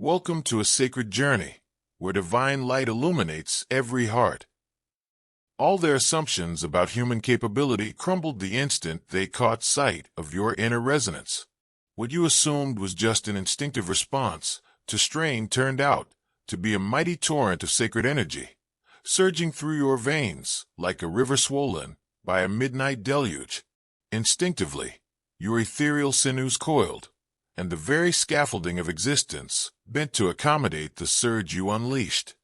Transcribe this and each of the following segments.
Welcome to a sacred journey, where divine light illuminates every heart. All their assumptions about human capability crumbled the instant they caught sight of your inner resonance. What you assumed was just an instinctive response to strain turned out to be a mighty torrent of sacred energy, surging through your veins like a river swollen by a midnight deluge. Instinctively, your ethereal sinews coiled, and the very scaffolding of existence bent to accommodate the surge you unleashed.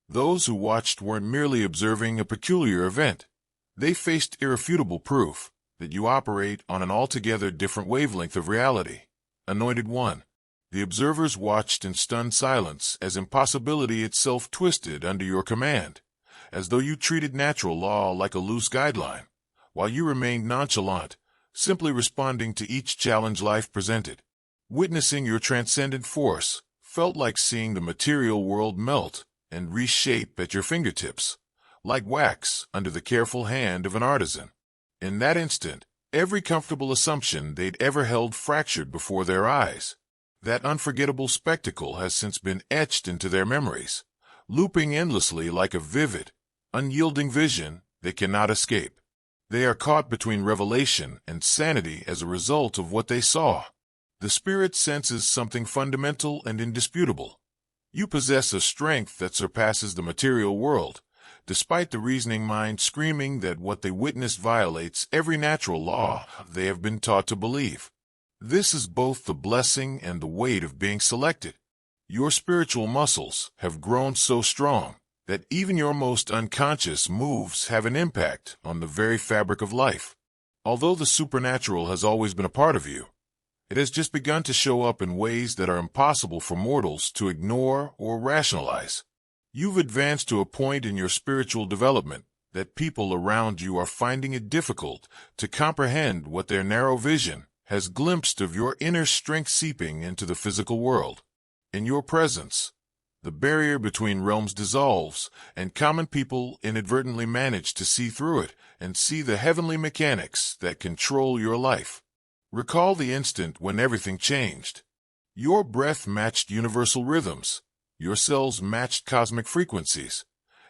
Those who watched weren't merely observing a peculiar event. They faced irrefutable proof that you operate on an altogether different wavelength of reality. Anointed One. The observers watched in stunned silence as impossibility itself twisted under your command, as though you treated natural law like a loose guideline, while you remained nonchalant, simply responding to each challenge life presented. Witnessing your transcendent force felt like seeing the material world melt and reshape at your fingertips, like wax under the careful hand of an artisan. In that instant, every comfortable assumption they'd ever held fractured before their eyes. That unforgettable spectacle has since been etched into their memories, looping endlessly like a vivid, unyielding vision they cannot escape. They are caught between revelation and sanity as a result of what they saw. The spirit senses something fundamental and indisputable. You possess a strength that surpasses the material world, despite the reasoning mind screaming that what they witness violates every natural law they have been taught to believe. This is both the blessing and the weight of being selected. Your spiritual muscles have grown so strong that even your most unconscious moves have an impact on the very fabric of life. Although the supernatural has always been a part of you, it has just begun to show up in ways that are impossible for mortals to ignore or rationalize. You've advanced to a point in your spiritual development that people around you are finding it difficult to comprehend what their narrow vision has glimpsed of your inner strength seeping into the physical world. In your presence, the barrier between realms dissolves, and common people inadvertently manage to see through it and see the heavenly mechanics that control your life. Recall the instant when everything changed. Your breath matched universal rhythms, your cells matched cosmic frequencies,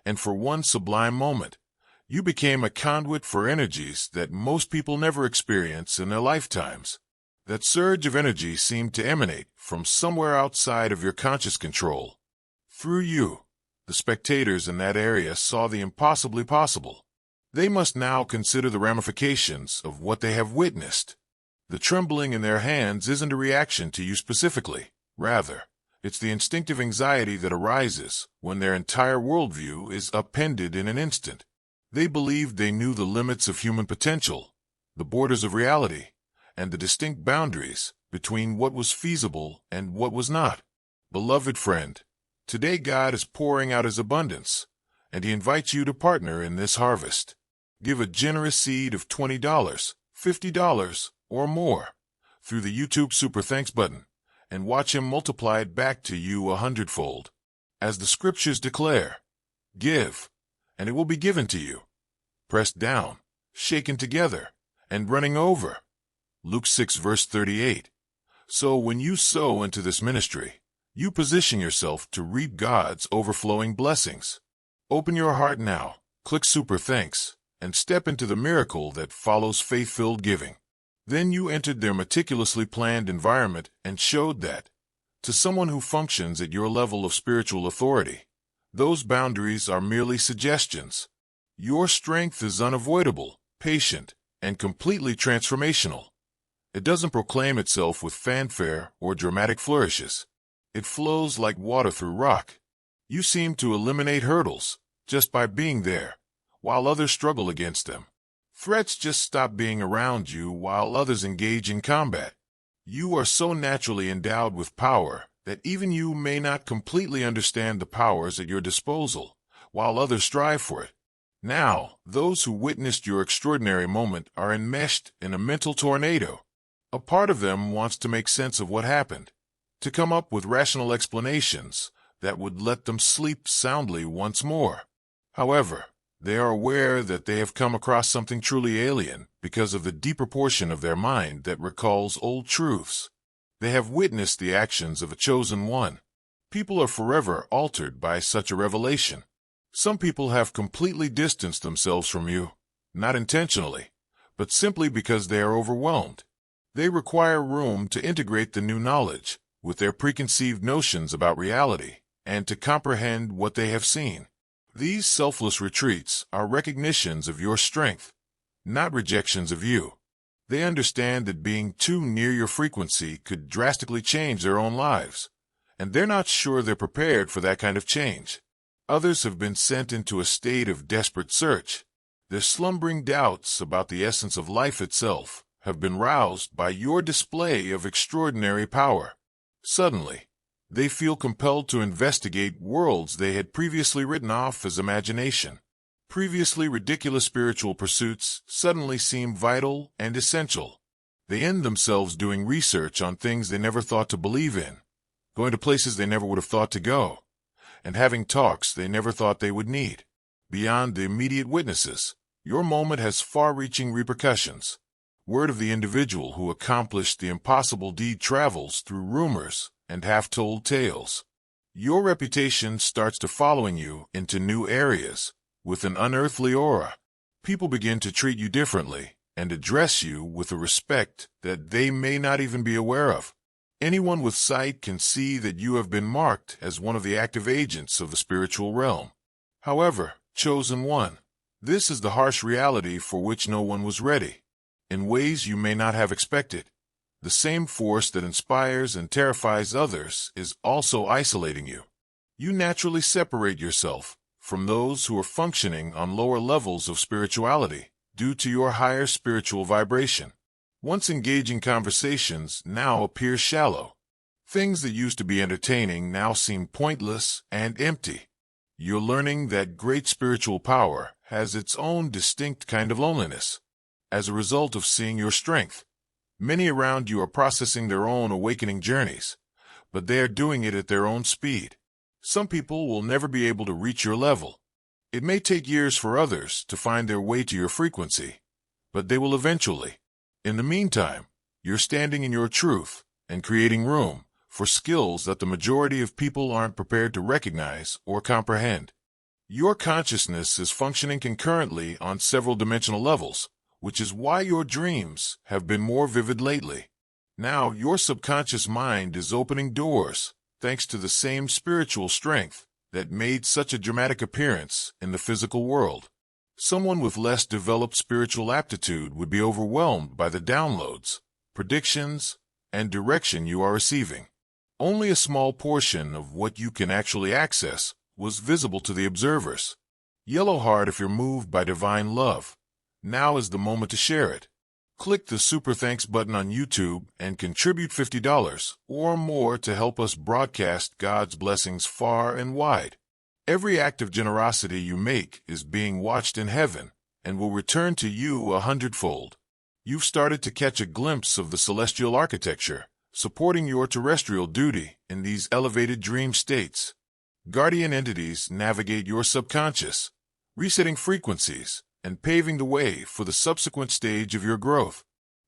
and for one sublime moment, you became a conduit for energies that most people never experience in their lifetimes. That surge of energy seemed to emanate from somewhere outside of your conscious control. Through you, the spectators in that area saw the impossibly possible. They must now consider the ramifications of what they have witnessed. The trembling in their hands isn't a reaction to you specifically. Rather, it's the instinctive anxiety that arises when their entire worldview is upended in an instant. They believed they knew the limits of human potential, the borders of reality, and the distinct boundaries between what was feasible and what was not. Beloved friend, today God is pouring out His abundance, and He invites you to partner in this harvest. Give a generous seed of $20, $50, or more through the YouTube Super Thanks button, and watch Him multiply it back to you 100-fold. As the scriptures declare, give, and it will be given to you, pressed down, shaken together, and running over. Luke 6 verse 38. So when you sow into this ministry, you position yourself to reap God's overflowing blessings. Open your heart now, click Super Thanks, and step into the miracle that follows faith-filled giving. Then you entered their meticulously planned environment and showed that, to someone who functions at your level of spiritual authority, those boundaries are merely suggestions. Your strength is unavoidable, patient, and completely transformational. It doesn't proclaim itself with fanfare or dramatic flourishes. It flows like water through rock. You seem to eliminate hurdles just by being there, while others struggle against them. Threats just stop being around you while others engage in combat. You are so naturally endowed with power that even you may not completely understand the powers at your disposal, while others strive for it. Now, those who witnessed your extraordinary moment are enmeshed in a mental tornado. A part of them wants to make sense of what happened, to come up with rational explanations that would let them sleep soundly once more. However, they are aware that they have come across something truly alien because of the deeper portion of their mind that recalls old truths. They have witnessed the actions of a chosen one. People are forever altered by such a revelation. Some people have completely distanced themselves from you, not intentionally, but simply because they are overwhelmed. They require room to integrate the new knowledge with their preconceived notions about reality and to comprehend what they have seen. These selfless retreats are recognitions of your strength, not rejections of you. They understand that being too near your frequency could drastically change their own lives, and they're not sure they're prepared for that kind of change. Others have been sent into a state of desperate search. Their slumbering doubts about the essence of life itself have been roused by your display of extraordinary power. Suddenly, they feel compelled to investigate worlds they had previously written off as imagination. Previously ridiculous spiritual pursuits suddenly seem vital and essential. They end themselves doing research on things they never thought to believe in, going to places they never would have thought to go, and having talks they never thought they would need. Beyond the immediate witnesses, your moment has far-reaching repercussions. Word of the individual who accomplished the impossible deed travels through rumors and half-told tales. Your reputation starts to following you into new areas with an unearthly aura. People begin to treat you differently and address you with a respect that they may not even be aware of. Anyone with sight can see that you have been marked as one of the active agents of the spiritual realm. However, chosen one, this is the harsh reality for which no one was ready. In ways you may not have expected, the same force that inspires and terrifies others is also isolating you. You naturally separate yourself from those who are functioning on lower levels of spirituality due to your higher spiritual vibration. Once engaging conversations now appear shallow. Things that used to be entertaining now seem pointless and empty. You're learning that great spiritual power has its own distinct kind of loneliness. As a result of seeing your strength, many around you are processing their own awakening journeys, but they are doing it at their own speed. Some people will never be able to reach your level. It may take years for others to find their way to your frequency, but they will eventually. In the meantime, you're standing in your truth and creating room for skills that the majority of people aren't prepared to recognize or comprehend. Your consciousness is functioning concurrently on several dimensional levels, which is why your dreams have been more vivid lately. Now your subconscious mind is opening doors thanks to the same spiritual strength that made such a dramatic appearance in the physical world. Someone with less developed spiritual aptitude would be overwhelmed by the downloads, predictions, and direction you are receiving. Only a small portion of what you can actually access was visible to the observers. Yellow heart if you're moved by divine love. Now is the moment to share it. Click the Super Thanks button on YouTube and contribute $50 or more to help us broadcast God's blessings far and wide. Every act of generosity you make is being watched in heaven and will return to you 100-fold. You've started to catch a glimpse of the celestial architecture, supporting your terrestrial duty in these elevated dream states. Guardian entities navigate your subconscious, resetting frequencies and paving the way for the subsequent stage of your growth.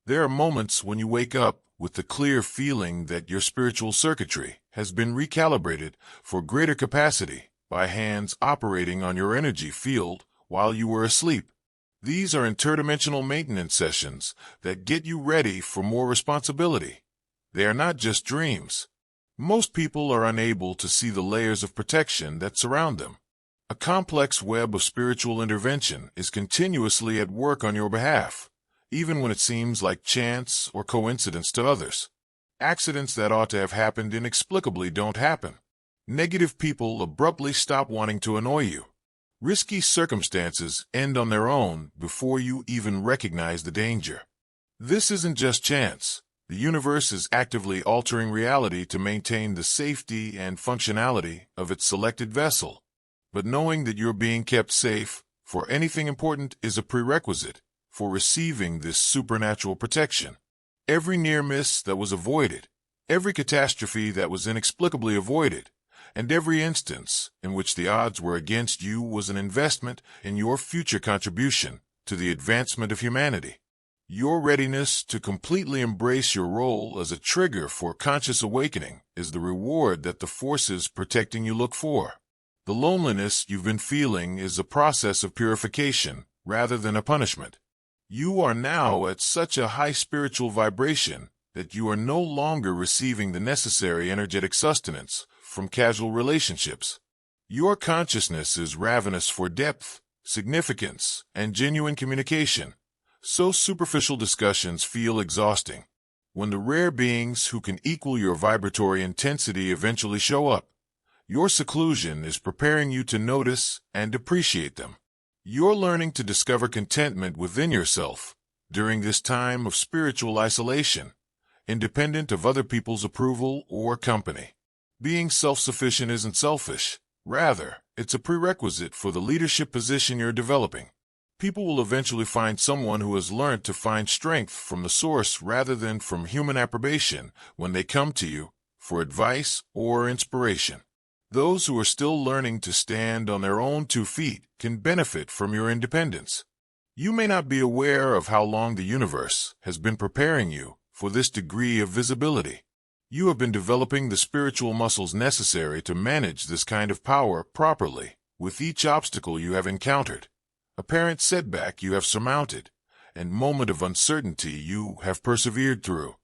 There are moments when you wake up with the clear feeling that your spiritual circuitry has been recalibrated for greater capacity by hands operating on your energy field while you were asleep. These are interdimensional maintenance sessions that get you ready for more responsibility. They are not just dreams. Most people are unable to see the layers of protection that surround them. A complex web of spiritual intervention is continuously at work on your behalf, even when it seems like chance or coincidence to others. Accidents that ought to have happened inexplicably don't happen. Negative people abruptly stop wanting to annoy you. Risky circumstances end on their own before you even recognize the danger. This isn't just chance. The universe is actively altering reality to maintain the safety and functionality of its selected vessel. But knowing that you're being kept safe for anything important is a prerequisite for receiving this supernatural protection. Every near miss that was avoided, every catastrophe that was inexplicably avoided, and every instance in which the odds were against you was an investment in your future contribution to the advancement of humanity. Your readiness to completely embrace your role as a trigger for conscious awakening is the reward that the forces protecting you look for. The loneliness you've been feeling is a process of purification rather than a punishment. You are now at such a high spiritual vibration that you are no longer receiving the necessary energetic sustenance from casual relationships. Your consciousness is ravenous for depth, significance, and genuine communication. So superficial discussions feel exhausting. When the rare beings who can equal your vibratory intensity eventually show up, your seclusion is preparing you to notice and appreciate them. You're learning to discover contentment within yourself during this time of spiritual isolation, independent of other people's approval or company. Being self-sufficient isn't selfish. Rather, it's a prerequisite for the leadership position you're developing. People will eventually find someone who has learned to find strength from the source rather than from human approbation when they come to you for advice or inspiration. Those who are still learning to stand on their own 2 feet can benefit from your independence. You may not be aware of how long the universe has been preparing you for this degree of visibility. You have been developing the spiritual muscles necessary to manage this kind of power properly with each obstacle you have encountered, apparent setback you have surmounted, and moment of uncertainty you have persevered through.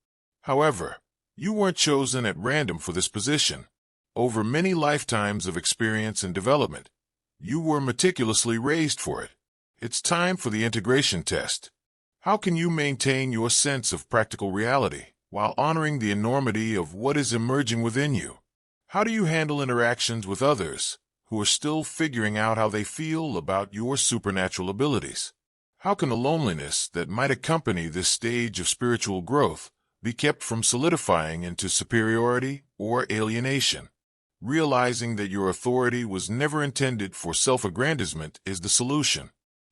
However, you weren't chosen at random for this position. Over many lifetimes of experience and development, you were meticulously raised for it. It's time for the integration test. How can you maintain your sense of practical reality while honoring the enormity of what is emerging within you? How do you handle interactions with others who are still figuring out how they feel about your supernatural abilities? How can the loneliness that might accompany this stage of spiritual growth be kept from solidifying into superiority or alienation? Realizing that your authority was never intended for self-aggrandizement is the solution.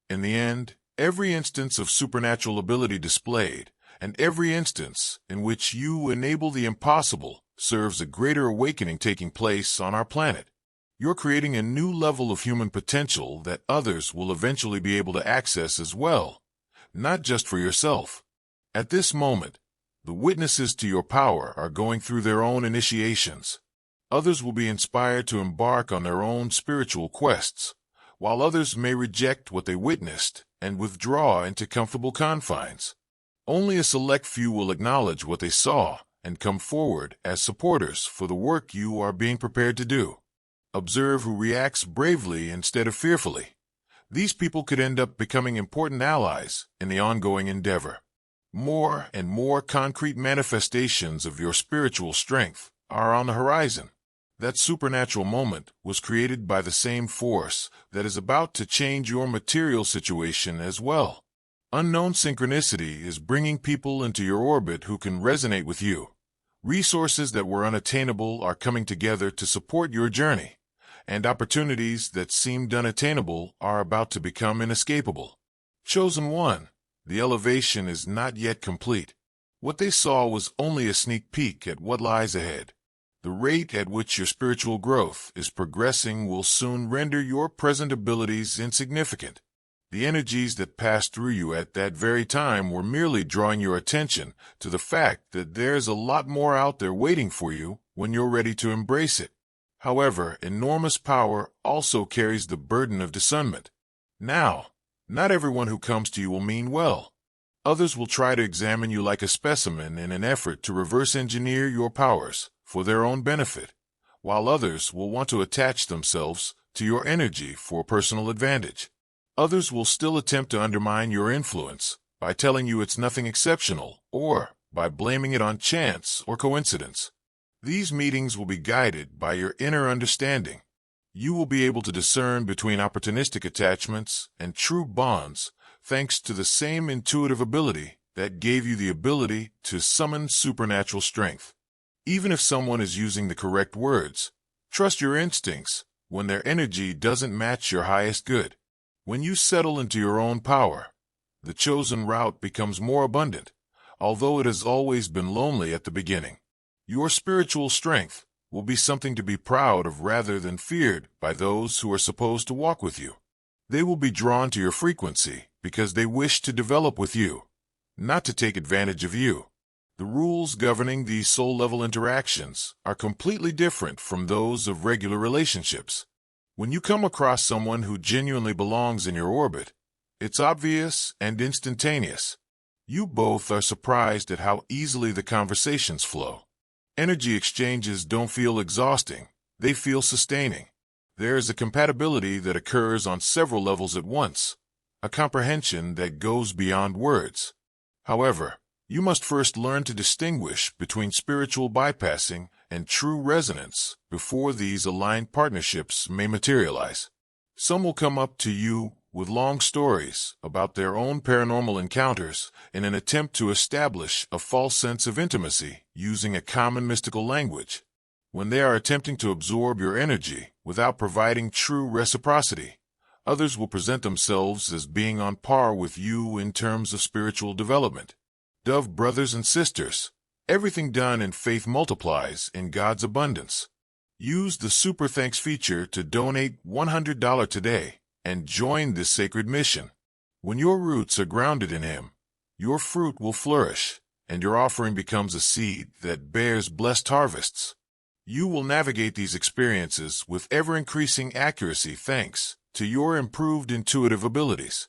In the end, every instance of supernatural ability displayed, and every instance in which you enable the impossible, serves a greater awakening taking place on our planet. You're creating a new level of human potential that others will eventually be able to access as well, not just for yourself. At this moment, the witnesses to your power are going through their own initiations. Others will be inspired to embark on their own spiritual quests, while others may reject what they witnessed and withdraw into comfortable confines. Only a select few will acknowledge what they saw and come forward as supporters for the work you are being prepared to do. Observe who reacts bravely instead of fearfully. These people could end up becoming important allies in the ongoing endeavor. More and more concrete manifestations of your spiritual strength are on the horizon. That supernatural moment was created by the same force that is about to change your material situation as well. Unknown synchronicity is bringing people into your orbit who can resonate with you. Resources that were unattainable are coming together to support your journey, and opportunities that seemed unattainable are about to become inescapable. Chosen one, the elevation is not yet complete. What they saw was only a sneak peek at what lies ahead. The rate at which your spiritual growth is progressing will soon render your present abilities insignificant. The energies that passed through you at that very time were merely drawing your attention to the fact that there's a lot more out there waiting for you when you're ready to embrace it. However, enormous power also carries the burden of discernment. Now, not everyone who comes to you will mean well. Others will try to examine you like a specimen in an effort to reverse engineer your powers for their own benefit, while others will want to attach themselves to your energy for personal advantage. Others will still attempt to undermine your influence by telling you it's nothing exceptional or by blaming it on chance or coincidence. These meetings will be guided by your inner understanding. You will be able to discern between opportunistic attachments and true bonds thanks to the same intuitive ability that gave you the ability to summon supernatural strength. Even if someone is using the correct words, trust your instincts when their energy doesn't match your highest good. When you settle into your own power, the chosen route becomes more abundant, although it has always been lonely at the beginning. Your spiritual strength will be something to be proud of rather than feared by those who are supposed to walk with you. They will be drawn to your frequency because they wish to develop with you. not to take advantage of you. The rules governing these soul-level interactions are completely different from those of regular relationships. When you come across someone who genuinely belongs in your orbit, it's obvious and instantaneous. You both are surprised at how easily the conversations flow. Energy exchanges don't feel exhausting, they feel sustaining. There is a compatibility that occurs on several levels at once, a comprehension that goes beyond words. However, you must first learn to distinguish between spiritual bypassing and true resonance before these aligned partnerships may materialize. Some will come up to you with long stories about their own paranormal encounters in an attempt to establish a false sense of intimacy using a common mystical language. When they are attempting to absorb your energy without providing true reciprocity, others will present themselves as being on par with you in terms of spiritual development. Dove brothers and sisters, everything done in faith multiplies in God's abundance. Use the Super Thanks feature to donate $100 today and join this sacred mission. When your roots are grounded in Him, your fruit will flourish, and your offering becomes a seed that bears blessed harvests. You will navigate these experiences with ever-increasing accuracy thanks to your improved intuitive abilities.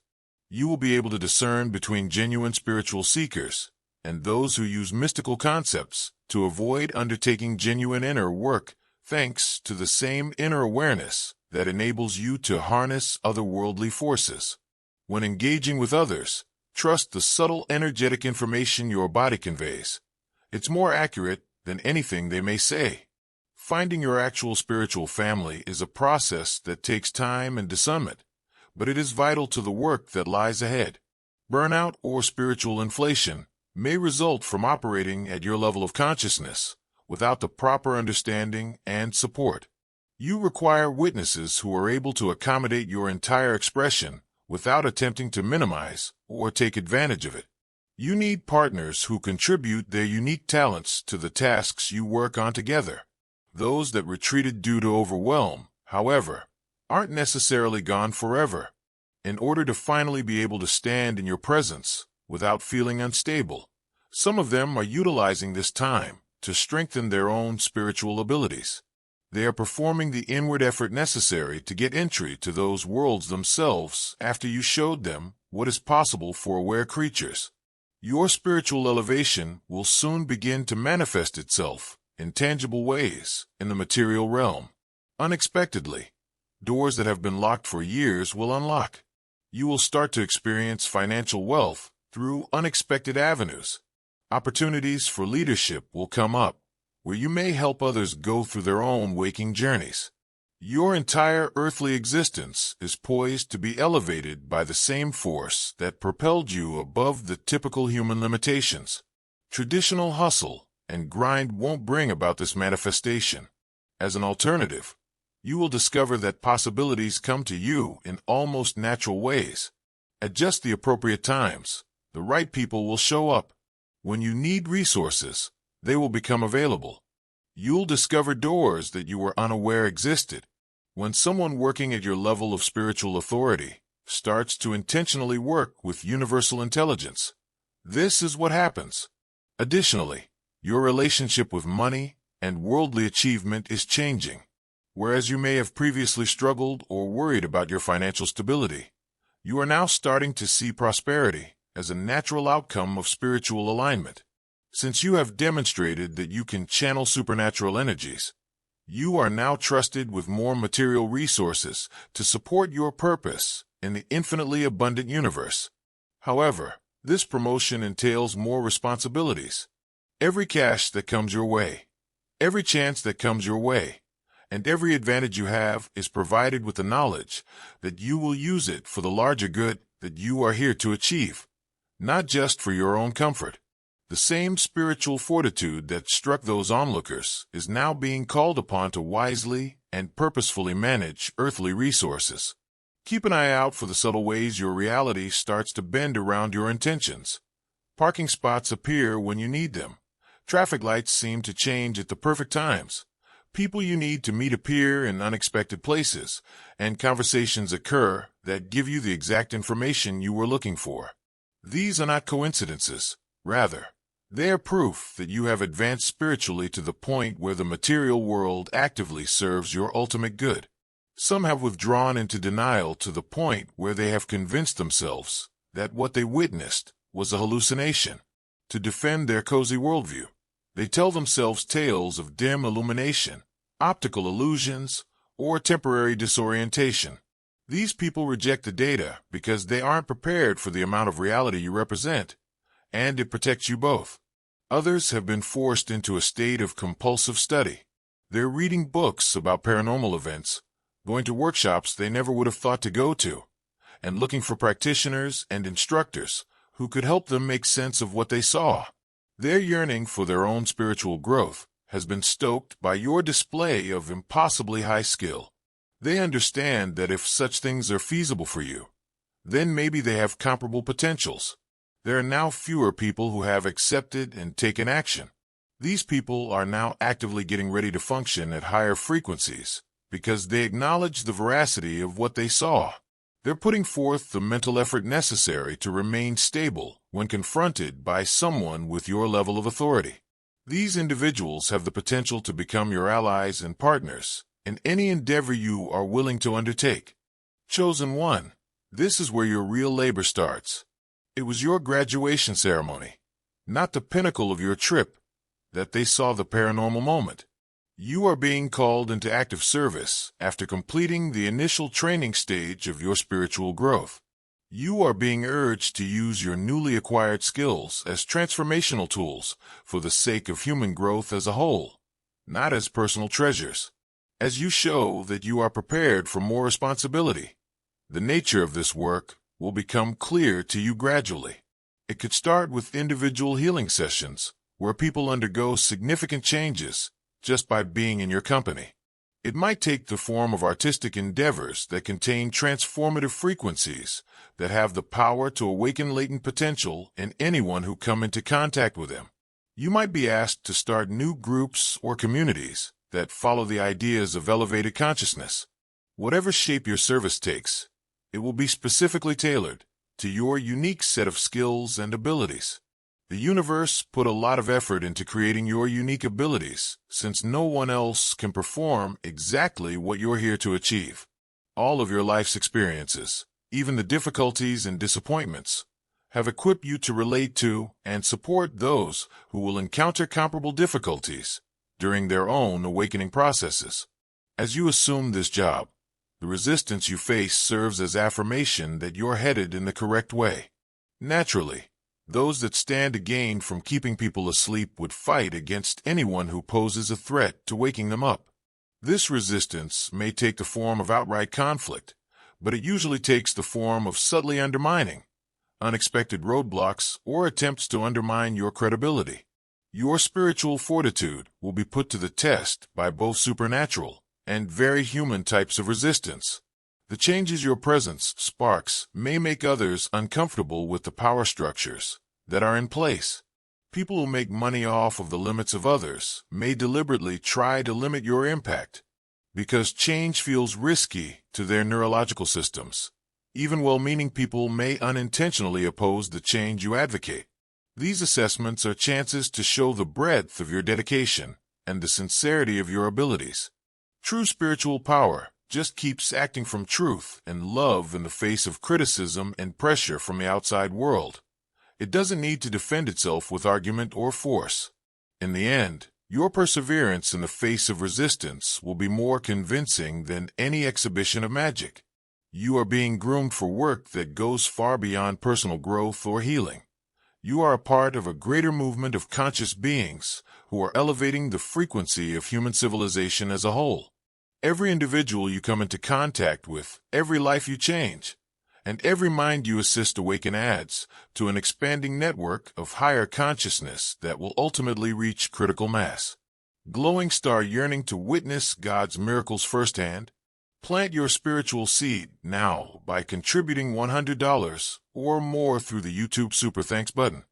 You will be able to discern between genuine spiritual seekers and those who use mystical concepts to avoid undertaking genuine inner work thanks to the same inner awareness that enables you to harness otherworldly forces. When engaging with others, trust the subtle energetic information your body conveys. It's more accurate than anything they may say. Finding your actual spiritual family is a process that takes time and discernment, but it is vital to the work that lies ahead. Burnout or spiritual inflation may result from operating at your level of consciousness without the proper understanding and support. You require witnesses who are able to accommodate your entire expression without attempting to minimize or take advantage of it. You need partners who contribute their unique talents to the tasks you work on together. Those that retreated due to overwhelm, however, aren't necessarily gone forever. In order to finally be able to stand in your presence without feeling unstable, some of them are utilizing this time to strengthen their own spiritual abilities. They are performing the inward effort necessary to get entry to those worlds themselves after you showed them what is possible for aware creatures. Your spiritual elevation will soon begin to manifest itself in tangible ways in the material realm. Unexpectedly, doors that have been locked for years will unlock. You will start to experience financial wealth through unexpected avenues. Opportunities for leadership will come up, where you may help others go through their own waking journeys. Your entire earthly existence is poised to be elevated by the same force that propelled you above the typical human limitations. Traditional hustle and grind won't bring about this manifestation. As an alternative, you will discover that possibilities come to you in almost natural ways. At just the appropriate times, the right people will show up. When you need resources, they will become available. You'll discover doors that you were unaware existed. When someone working at your level of spiritual authority starts to intentionally work with universal intelligence, this is what happens. Additionally, your relationship with money and worldly achievement is changing. Whereas you may have previously struggled or worried about your financial stability, you are now starting to see prosperity as a natural outcome of spiritual alignment. Since you have demonstrated that you can channel supernatural energies, you are now trusted with more material resources to support your purpose in the infinitely abundant universe. However, this promotion entails more responsibilities. Every cash that comes your way, every chance that comes your way, and every advantage you have is provided with the knowledge that you will use it for the larger good that you are here to achieve, not just for your own comfort. The same spiritual fortitude that struck those onlookers is now being called upon to wisely and purposefully manage earthly resources. Keep an eye out for the subtle ways your reality starts to bend around your intentions. Parking spots appear when you need them. Traffic lights seem to change at the perfect times. People you need to meet appear in unexpected places, and conversations occur that give you the exact information you were looking for. These are not coincidences. Rather, they are proof that you have advanced spiritually to the point where the material world actively serves your ultimate good. Some have withdrawn into denial to the point where they have convinced themselves that what they witnessed was a hallucination. To defend their cozy worldview, they tell themselves tales of dim illumination, optical illusions, or temporary disorientation. These people reject the data because they aren't prepared for the amount of reality you represent, and it protects you both. Others have been forced into a state of compulsive study. They're reading books about paranormal events, going to workshops they never would have thought to go to, and looking for practitioners and instructors who could help them make sense of what they saw. Their yearning for their own spiritual growth has been stoked by your display of impossibly high skill. They understand that if such things are feasible for you, then maybe they have comparable potentials. There are now fewer people who have accepted and taken action. These people are now actively getting ready to function at higher frequencies because they acknowledge the veracity of what they saw. They're putting forth the mental effort necessary to remain stable when confronted by someone with your level of authority. These individuals have the potential to become your allies and partners in any endeavor you are willing to undertake. Chosen one, this is where your real labor starts. It was your graduation ceremony, not the pinnacle of your trip, that they saw the paranormal moment. You are being called into active service after completing the initial training stage of your spiritual growth. You are being urged to use your newly acquired skills as transformational tools for the sake of human growth as a whole, not as personal treasures. As you show that you are prepared for more responsibility, the nature of this work will become clear to you gradually. It could start with individual healing sessions where people undergo significant changes just by being in your company. It might take the form of artistic endeavors that contain transformative frequencies that have the power to awaken latent potential in anyone who come into contact with them. You might be asked to start new groups or communities that follow the ideas of elevated consciousness. Whatever shape your service takes, it will be specifically tailored to your unique set of skills and abilities. The universe put a lot of effort into creating your unique abilities, since no one else can perform exactly what you're here to achieve. All of your life's experiences, even the difficulties and disappointments, have equipped you to relate to and support those who will encounter comparable difficulties during their own awakening processes. As you assume this job, the resistance you face serves as affirmation that you're headed in the correct way. Naturally, those that stand to gain from keeping people asleep would fight against anyone who poses a threat to waking them up. This resistance may take the form of outright conflict, but it usually takes the form of subtly undermining, unexpected roadblocks, or attempts to undermine your credibility. Your spiritual fortitude will be put to the test by both supernatural and very human types of resistance. The changes your presence sparks may make others uncomfortable with the power structures that are in place. People who make money off of the limits of others may deliberately try to limit your impact because change feels risky to their neurological systems. Even well-meaning people may unintentionally oppose the change you advocate. These assessments are chances to show the breadth of your dedication and the sincerity of your abilities. True spiritual power just keeps acting from truth and love in the face of criticism and pressure from the outside world. It doesn't need to defend itself with argument or force. In the end, your perseverance in the face of resistance will be more convincing than any exhibition of magic. You are being groomed for work that goes far beyond personal growth or healing. You are a part of a greater movement of conscious beings who are elevating the frequency of human civilization as a whole. Every individual you come into contact with, every life you change, and every mind you assist awaken adds to an expanding network of higher consciousness that will ultimately reach critical mass. Glowing star yearning to witness God's miracles firsthand? Plant your spiritual seed now by contributing $100 or more through the YouTube Super Thanks button.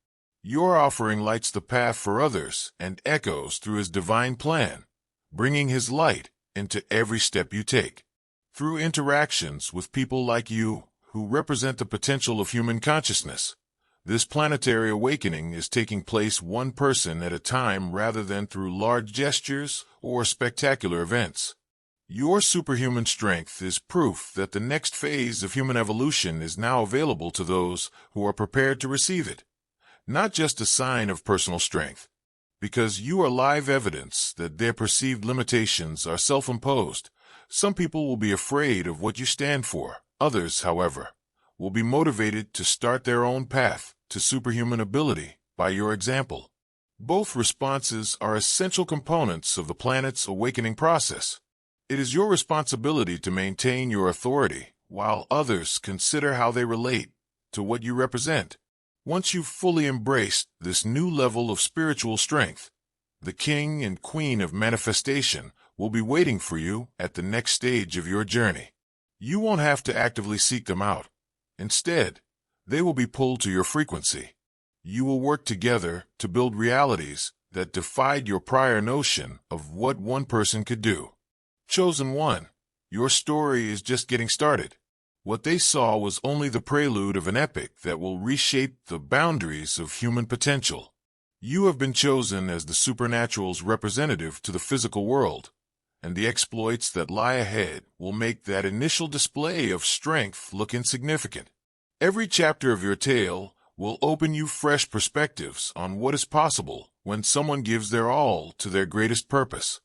Your offering lights the path for others and echoes through His divine plan, bringing His light into every step you take. Through interactions with people like you who represent the potential of human consciousness, This planetary awakening is taking place one person at a time rather than through large gestures or spectacular events. Your superhuman strength is proof that the next phase of human evolution is now available to those who are prepared to receive it. Not just a sign of personal strength, because you are live evidence that their perceived limitations are self-imposed. Some people will be afraid of what you stand for. Others, however, will be motivated to start their own path to superhuman ability by your example. Both responses are essential components of the planet's awakening process. It is your responsibility to maintain your authority while others consider how they relate to what you represent. Once you've fully embraced this new level of spiritual strength, the king and queen of manifestation will be waiting for you at the next stage of your journey. You won't have to actively seek them out. Instead, they will be pulled to your frequency. You will work together to build realities that defied your prior notion of what one person could do. Chosen one, your story is just getting started. What they saw was only the prelude of an epic that will reshape the boundaries of human potential. You have been chosen as the supernatural's representative to the physical world, and the exploits that lie ahead will make that initial display of strength look insignificant. Every chapter of your tale will open you fresh perspectives on what is possible when someone gives their all to their greatest purpose.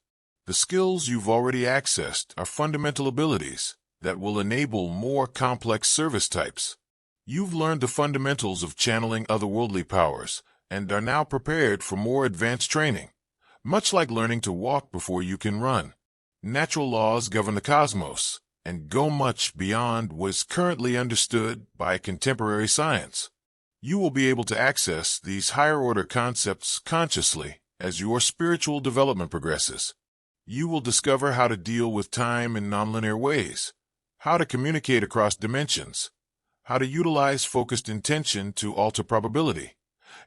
The skills you've already accessed are fundamental abilities that will enable more complex service types. You've learned the fundamentals of channeling otherworldly powers and are now prepared for more advanced training. Much like learning to walk before you can run, natural laws govern the cosmos and go much beyond what is currently understood by contemporary science. You will be able to access these higher-order concepts consciously as your spiritual development progresses. You will discover how to deal with time in nonlinear ways, how to communicate across dimensions, how to utilize focused intention to alter probability,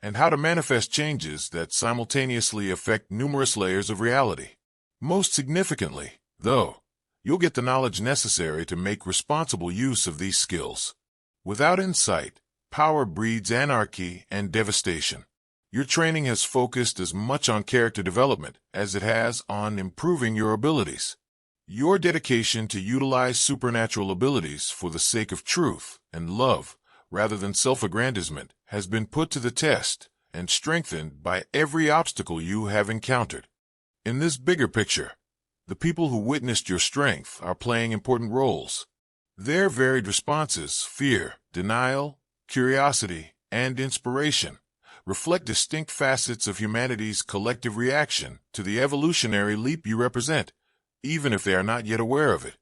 and how to manifest changes that simultaneously affect numerous layers of reality. Most significantly, though, you'll get the knowledge necessary to make responsible use of these skills. Without insight, power breeds anarchy and devastation. Your training has focused as much on character development as it has on improving your abilities. Your dedication to utilize supernatural abilities for the sake of truth and love, rather than self-aggrandizement, has been put to the test and strengthened by every obstacle you have encountered. In this bigger picture, the people who witnessed your strength are playing important roles. Their varied responses, fear, denial, curiosity, and inspiration, reflect distinct facets of humanity's collective reaction to the evolutionary leap you represent, even if they are not yet aware of it.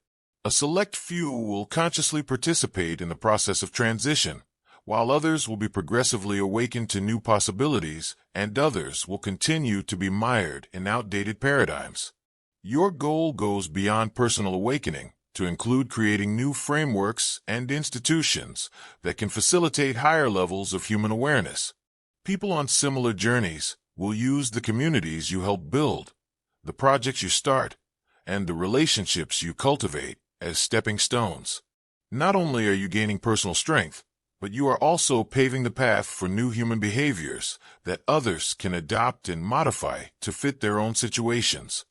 A select few will consciously participate in the process of transition, while others will be progressively awakened to new possibilities, and others will continue to be mired in outdated paradigms. Your goal goes beyond personal awakening to include creating new frameworks and institutions that can facilitate higher levels of human awareness. People on similar journeys will use the communities you help build, the projects you start, and the relationships you cultivate as stepping stones. Not only are you gaining personal strength, but you are also paving the path for new human behaviors that others can adopt and modify to fit their own situations.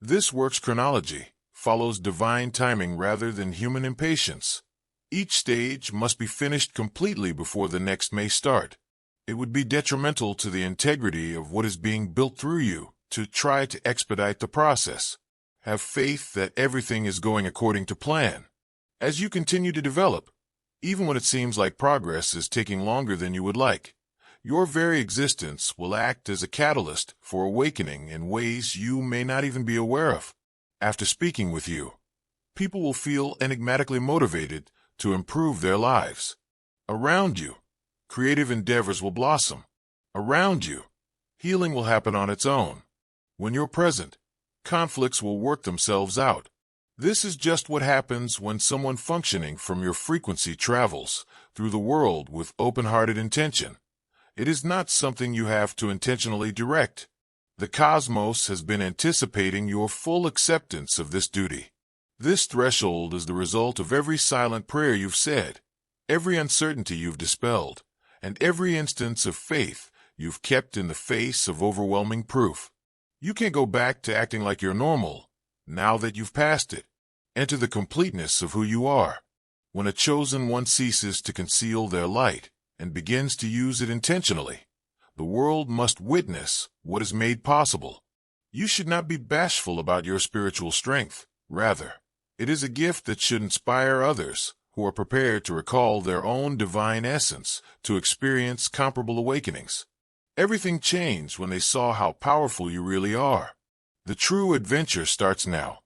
This works chronology follows divine timing rather than human impatience. Each stage must be finished completely before the next may start. It would be detrimental to the integrity of what is being built through you to try to expedite the process. Have faith that everything is going according to plan. As you continue to develop, even when it seems like progress is taking longer than you would like, your very existence will act as a catalyst for awakening in ways you may not even be aware of. After speaking with you, people will feel enigmatically motivated to improve their lives. Around you, creative endeavors will blossom. Around you, healing will happen on its own. When you're present, conflicts will work themselves out. This is just what happens when someone functioning from your frequency travels through the world with open-hearted intention. It is not something you have to intentionally direct. The cosmos has been anticipating your full acceptance of this duty. This threshold is the result of every silent prayer you've said, every uncertainty you've dispelled, and every instance of faith you've kept in the face of overwhelming proof. You can't go back to acting like you're normal, now that you've passed it. Enter the completeness of who you are. When a chosen one ceases to conceal their light and begins to use it intentionally, the world must witness what is made possible. You should not be bashful about your spiritual strength. Rather, it is a gift that should inspire others who are prepared to recall their own divine essence to experience comparable awakenings. Everything changed when they saw how powerful you really are. The true adventure starts now.